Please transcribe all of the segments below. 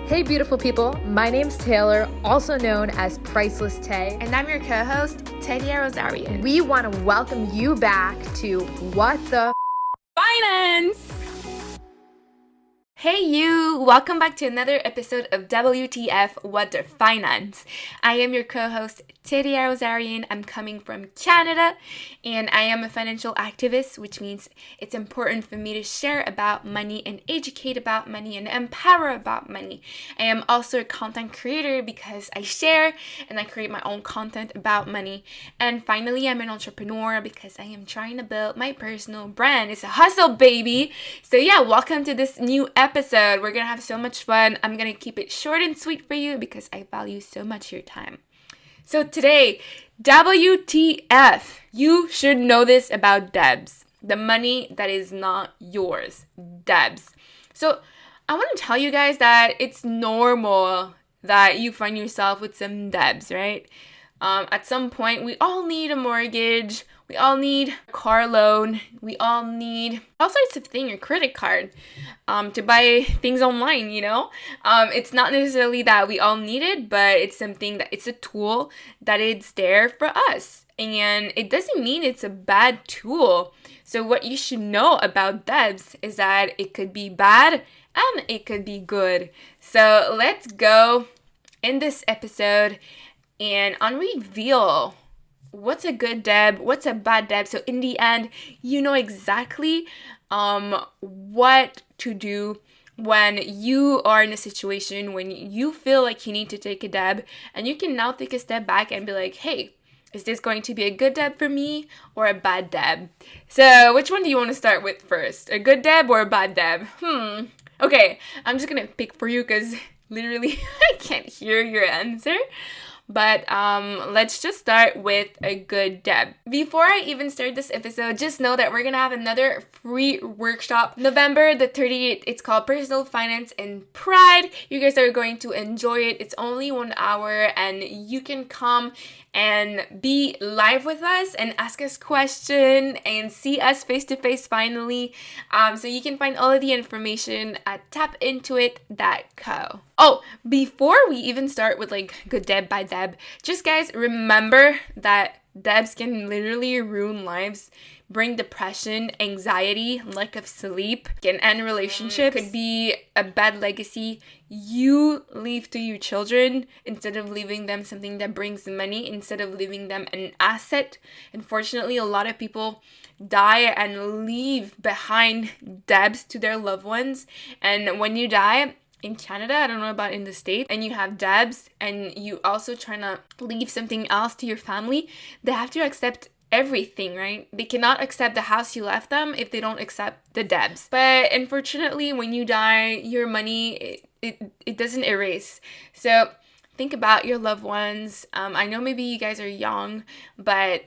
Hey beautiful people, my name's Taylor, also known as Priceless Tay. And I'm your co-host, Tedia Rosarion. We want to welcome you back to What the Finance! Hey you! Welcome back to another episode of WTF What the Finance. I am your co-host, Tedia Rosarion. I'm coming from Canada, and I am a financial activist, which means it's important for me to share about money and educate about money and empower about money. I am also a content creator because I share and I create my own content about money. And finally, I'm an entrepreneur because I am trying to build my personal brand. It's a hustle, baby! So yeah, welcome to this new episode. We're gonna have so much fun. I'm gonna keep it short and sweet for you because I value so much your time. So today, WTF. You should know this about DEBTS. The money that is not yours. DEBTS. So I want to tell you guys that it's normal that you find yourself with some DEBTS, right? At some point, we all need a mortgage. We all need a car loan. We all need all sorts of things, a credit card, to buy things online, you know? It's not necessarily that we all need it, but it's something that it's a tool that it's there for us. And it doesn't mean it's a bad tool. So what you should know about DEBTS is that it could be bad and it could be good. So let's go in this episode and unreveal what's a good DEB, what's a bad DEB. So in the end, you know exactly what to do when you are in a situation when you feel like you need to take a DEB, and you can now take a step back and be like, hey, is this going to be a good DEB for me or a bad DEB? So which one do you want to start with first? A good DEB or a bad DEB? Okay, I'm just gonna pick for you because literally I can't hear your answer. But let's just start with a good DEB. Before I even start this episode, just know that we're gonna have another free workshop November the 38th. It's called Personal Finance and Pride. You guys are going to enjoy it. It's only 1 hour and you can come and be live with us and ask us questions and see us face to face finally. So you can find all of the information at tapintuit.co. Oh, before we even start with like good DEB, bad DEB, just guys remember that DEBs can literally ruin lives, bring depression, anxiety, lack of sleep, can end relationships, could be a bad legacy you leave to your children instead of leaving them something that brings money, instead of leaving them an asset. Unfortunately, a lot of people die and leave behind DEBs to their loved ones. And when you die, in Canada, I don't know about in the States, and you have DEBs and you also trying to leave something else to your family, they have to accept everything, right? They cannot accept the house you left them if they don't accept the DEBs. But unfortunately, when you die, your money, it doesn't erase. So think about your loved ones. I know maybe you guys are young, but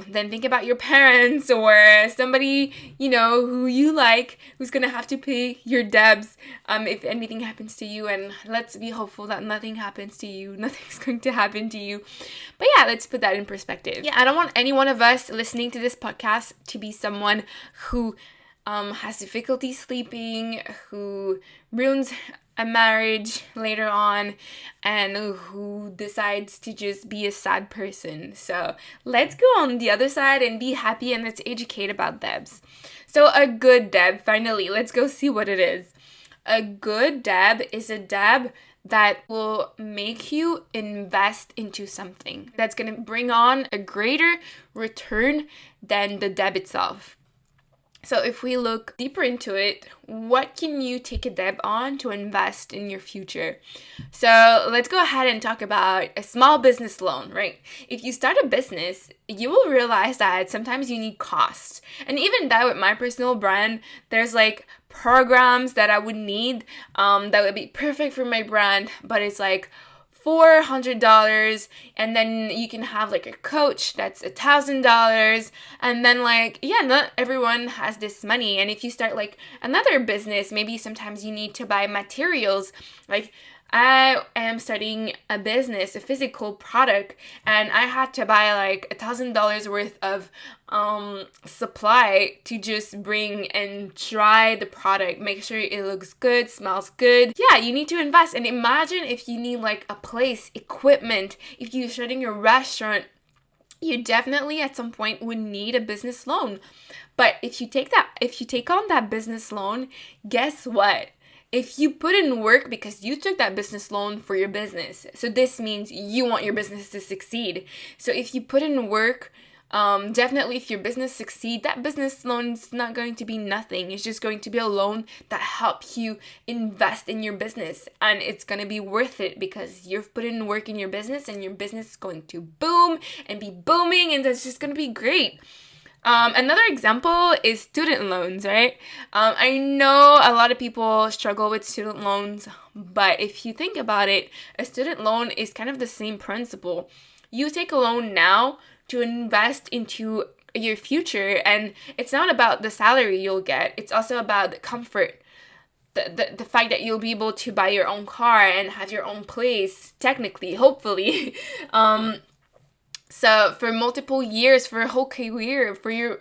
then think about your parents or somebody, you know, who you like, who's going to have to pay your DEBs if anything happens to you. And let's be hopeful that nothing happens to you. Nothing's going to happen to you. But yeah, let's put that in perspective. Yeah, I don't want any one of us listening to this podcast to be someone who has difficulty sleeping, who ruins a marriage later on, and who decides to just be a sad person. So let's go on the other side and be happy, and let's educate about DEBs. So a good DEB, finally, let's go see what it is. A good DEB is a DEB that will make you invest into something that's going to bring on a greater return than the DEB itself. So if we look deeper into it, what can you take a DEB on to invest in your future? So let's go ahead and talk about a small business loan, right? If you start a business, you will realize that sometimes you need costs. And even that with my personal brand, there's like programs that I would need that would be perfect for my brand, but it's like $400, and then you can have like a coach that's $1,000, and then like, yeah, not everyone has this money. And if you start like another business, maybe sometimes you need to buy materials. Like I am starting a business, a physical product, and I had to buy like $1,000 worth of supply to just bring and try the product, make sure it looks good, smells good. Yeah, you need to invest. And imagine if you need like a place, equipment, if you're starting a restaurant, you definitely at some point would need a business loan. But if you take on that business loan, guess what? If you put in work because you took that business loan for your business, so this means you want your business to succeed. So if you put in work, definitely if your business succeed, that business loan is not going to be nothing. It's just going to be a loan that helps you invest in your business, and it's going to be worth it because you've put in work in your business, and your business is going to boom and be booming, and that's just going to be great. Another example is student loans, right? I know a lot of people struggle with student loans, but if you think about it, a student loan is kind of the same principle. You take a loan now to invest into your future, and it's not about the salary you'll get, it's also about the comfort. The fact that you'll be able to buy your own car and have your own place, technically, hopefully. So for multiple years, for a whole career, for your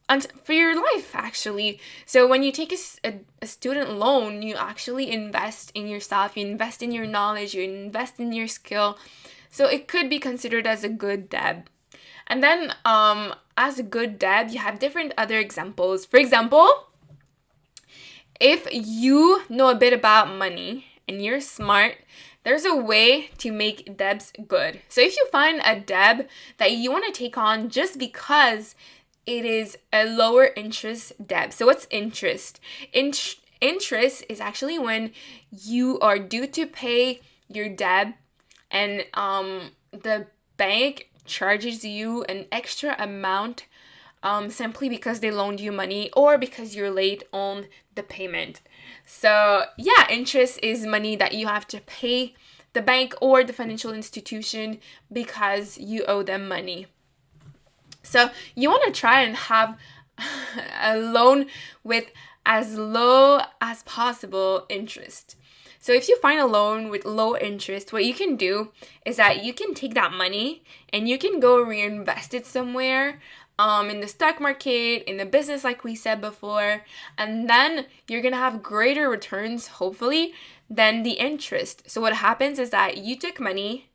life, actually. So when you take a student loan, you actually invest in yourself, you invest in your knowledge, you invest in your skill. So it could be considered as a good debt. And then as a good debt, you have different other examples. For example, if you know a bit about money and you're smart, there's a way to make debts good. So if you find a debt that you want to take on just because it is a lower interest debt. So what's interest? Interest is actually when you are due to pay your debt and the bank charges you an extra amount simply because they loaned you money or because you're late on the payment. So yeah, interest is money that you have to pay the bank or the financial institution because you owe them money. So you want to try and have a loan with as low as possible interest. So if you find a loan with low interest, what you can do is that you can take that money and you can go reinvest it somewhere, in the stock market, in the business like we said before, and then you're gonna have greater returns, hopefully, than the interest. So what happens is that you took money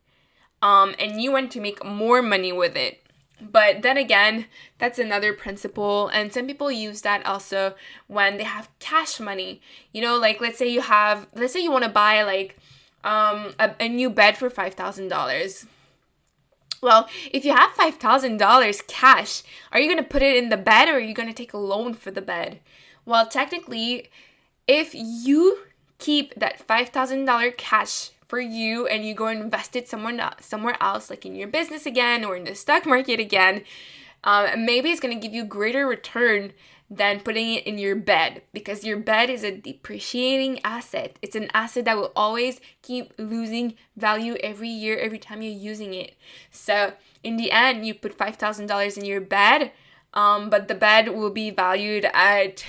and you want to make more money with it. But then again, that's another principle, and some people use that also when they have cash money. You know, like let's say you want to buy like a new bed for $5,000. Well, if you have $5,000 cash, are you going to put it in the bed or are you going to take a loan for the bed? Well, technically, if you keep that $5,000 cash for you and you go and invest it somewhere else, like in your business again or in the stock market again, maybe it's going to give you greater return than putting it in your bed, because your bed is a depreciating asset. It's an asset that will always keep losing value every year, every time you're using it. So in the end, you put $5,000 in your bed, but the bed will be valued at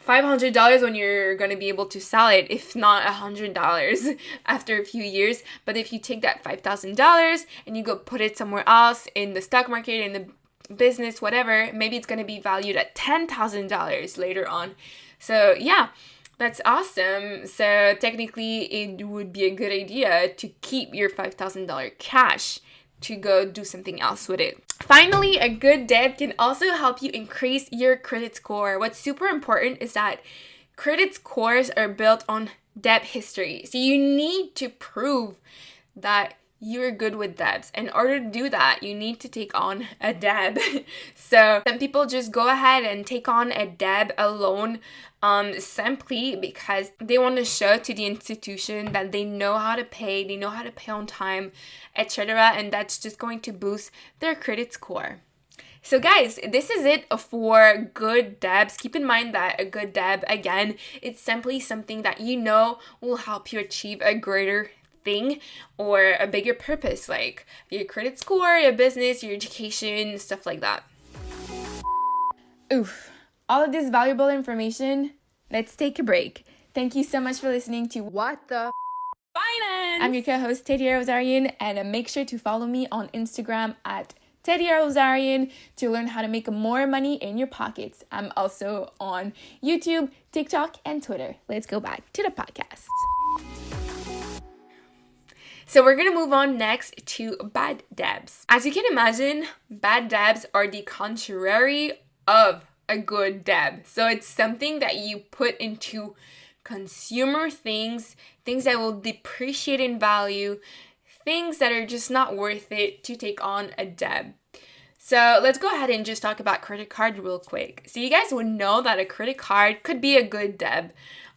$500 when you're going to be able to sell it, if not $100 after a few years. But if you take that $5,000 and you go put it somewhere else in the stock market, in the business, whatever, maybe it's going to be valued at $10,000 later on. So yeah, that's awesome. So technically it would be a good idea to keep your $5,000 cash to go do something else with it. Finally, a good debt can also help you increase your credit score. What's super important is that credit scores are built on debt history. So you need to prove that you're good with debts. In order to do that, you need to take on a debt. So some people just go ahead and take on a debt, a loan, simply because they want to show to the institution that they know how to pay on time, etc. And that's just going to boost their credit score. So guys, this is it for good debts. Keep in mind that a good debt, again, it's simply something that you know will help you achieve a greater thing or a bigger purpose, like your credit score, your business, your education, stuff like that. Oof. All of this valuable information, let's take a break. Thank you so much for listening to What the Finance. I'm your co-host, Tedia Rosarion, and make sure to follow me on Instagram at Tedia Rosarion to learn how to make more money in your pockets. I'm also on YouTube, TikTok, and Twitter. Let's go back to the podcast. So we're going to move on next to bad debts. As you can imagine, bad debts are the contrary of a good debt. So it's something that you put into consumer things that will depreciate in value, things that are just not worth it to take on a debt. So let's go ahead and just talk about credit card real quick. So you guys would know that a credit card could be a good debt.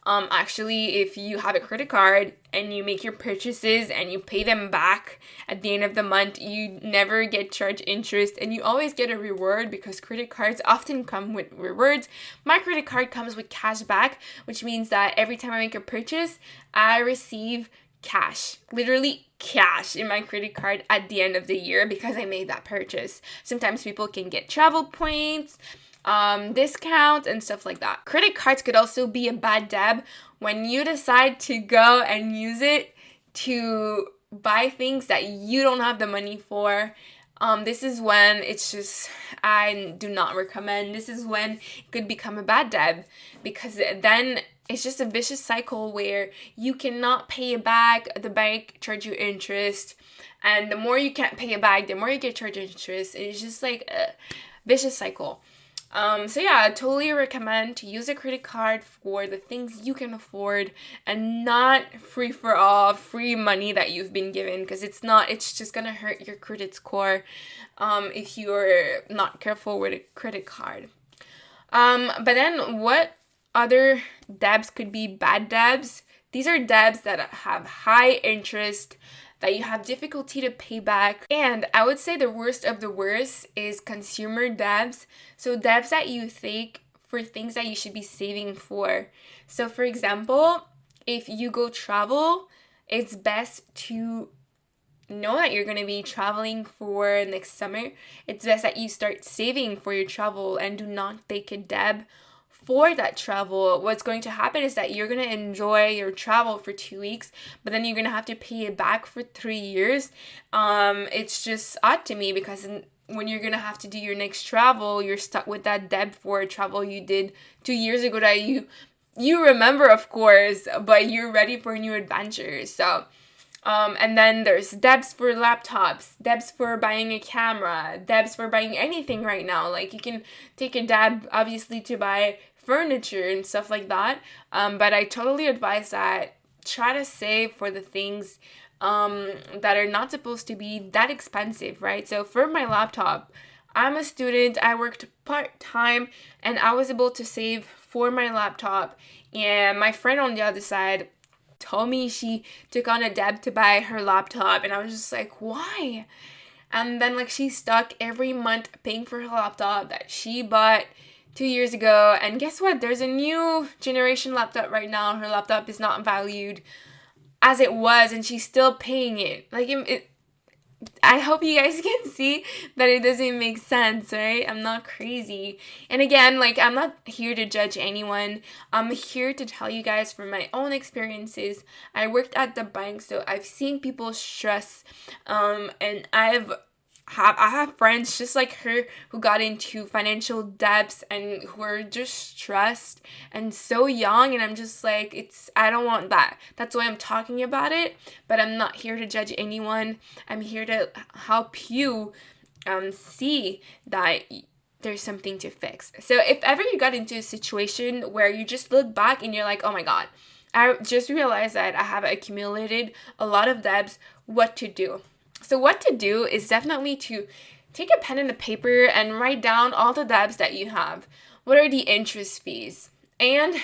Actually, if you have a credit card and you make your purchases and you pay them back at the end of the month, you never get charged interest and you always get a reward because credit cards often come with rewards. My credit card comes with cash back, which means that every time I make a purchase, I receive cash, literally cash in my credit card at the end of the year because I made that purchase. Sometimes people can get travel points, discounts and stuff like that. Credit cards could also be a bad debt when you decide to go and use it to buy things that you don't have the money for. This is when it's just, I do not recommend. This is when it could become a bad debt because then it's just a vicious cycle where you cannot pay it back, the bank charge you interest, and the more you can't pay it back, the more you get charged interest. It's just like a vicious cycle. So yeah, I totally recommend to use a credit card for the things you can afford and not free for all, free money that you've been given, because it's just gonna hurt your credit score if you're not careful with a credit card. But then what other debts could be bad debts? These are debts that have high interest, that you have difficulty to pay back. And I would say the worst of the worst is consumer debts. So debts that you take for things that you should be saving for. So for example, if you go travel, it's best to know that you're going to be traveling for next summer. It's best that you start saving for your travel and do not take a debt for that travel. What's going to happen is that you're going to enjoy your travel for 2 weeks, but then you're going to have to pay it back for 3 years. It's just odd to me because when you're going to have to do your next travel, you're stuck with that debt for a travel you did 2 years ago that you remember, of course, but you're ready for new adventures. So and then there's debts for laptops, debts for buying a camera, debts for buying anything right now. Like you can take a debt obviously to buy furniture and stuff like that. But I totally advise that try to save for the things that are not supposed to be that expensive, right? So for my laptop, I'm a student, I worked part-time, and I was able to save for my laptop. And my friend on the other side told me she took on a debt to buy her laptop, and I was just like, why? And then like she's stuck every month paying for her laptop that she bought 2 years ago, and guess what? There's a new generation laptop right now. Her laptop is not valued as it was, and she's still paying it. Like I hope you guys can see that it doesn't make sense, right? I'm not crazy. And again, like, I'm not here to judge anyone. I'm here to tell you guys from my own experiences. I worked at the bank, so I've seen people stress, and I have friends just like her who got into financial debts and who are just stressed and so young, and I'm just like, I don't want that. That's why I'm talking about it, but I'm not here to judge anyone. I'm here to help you see that there's something to fix. So if ever you got into a situation where you just look back and you're like, oh my god, I just realized that I have accumulated a lot of debts, what to do? So what to do is definitely to take a pen and a paper and write down all the debts that you have. What are the interest fees? And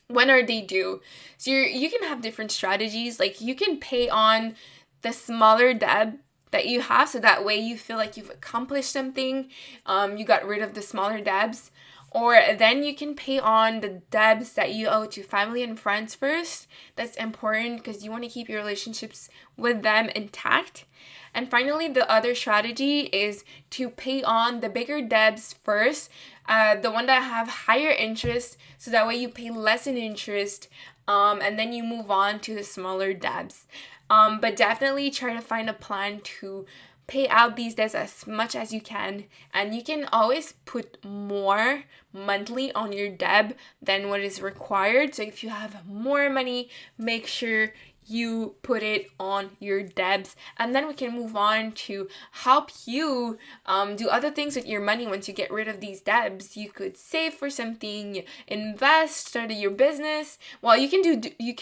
when are they due? So you can have different strategies. Like you can pay on the smaller debt that you have, so that way you feel like you've accomplished something. You got rid of the smaller debts. Or then you can pay on the debts that you owe to family and friends first. That's important because you want to keep your relationships with them intact. And finally, the other strategy is to pay on the bigger debts first, the one that have higher interest, so that way you pay less in interest and then you move on to the smaller debts. But definitely try to find a plan to pay out these debts as much as you can, and you can always put more monthly on your debt than what is required. So if you have more money, make sure you put it on your debts, and then we can move on to help you do other things with your money. Once you get rid of these debts, you could save for something, invest, start your business. Well, you can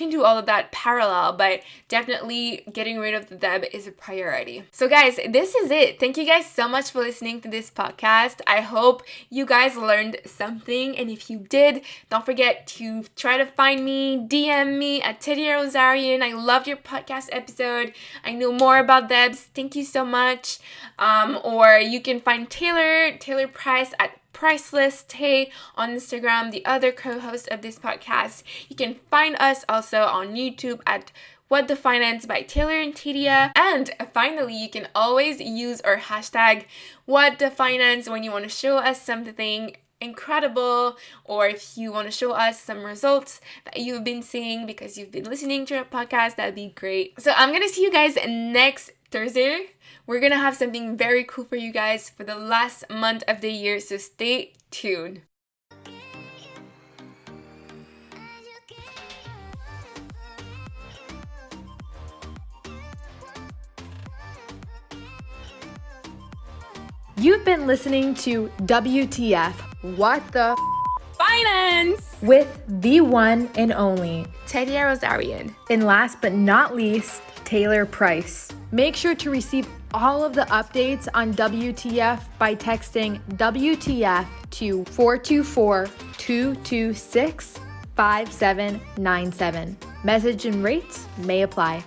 do all of that parallel, but definitely getting rid of the debt is a priority. So guys, this is it. Thank you guys so much for listening to this podcast. I hope you guys learned something, and if you did, don't forget to try to find me, DM me at Tedia Rosarion. I loved your podcast episode. I know more about debts. Thank you so much. Or you can find Taylor Price at Priceless Tay on Instagram, the other co-host of this podcast. You can find us also on YouTube at What the Finance by Taylor and Tedia. And finally, you can always use our hashtag What the Finance when you want to show us something incredible, or if you want to show us some results that you've been seeing because you've been listening to our podcast, that'd be great. So I'm gonna see you guys next Thursday. We're gonna have something very cool for you guys for the last month of the year, so stay tuned. You've been listening to WTF, What the Finance with the one and only Tedia Rosarion. And last but not least, Taylor Price. Make sure to receive all of the updates on WTF by texting WTF to 424-226-5797. Message and rates may apply.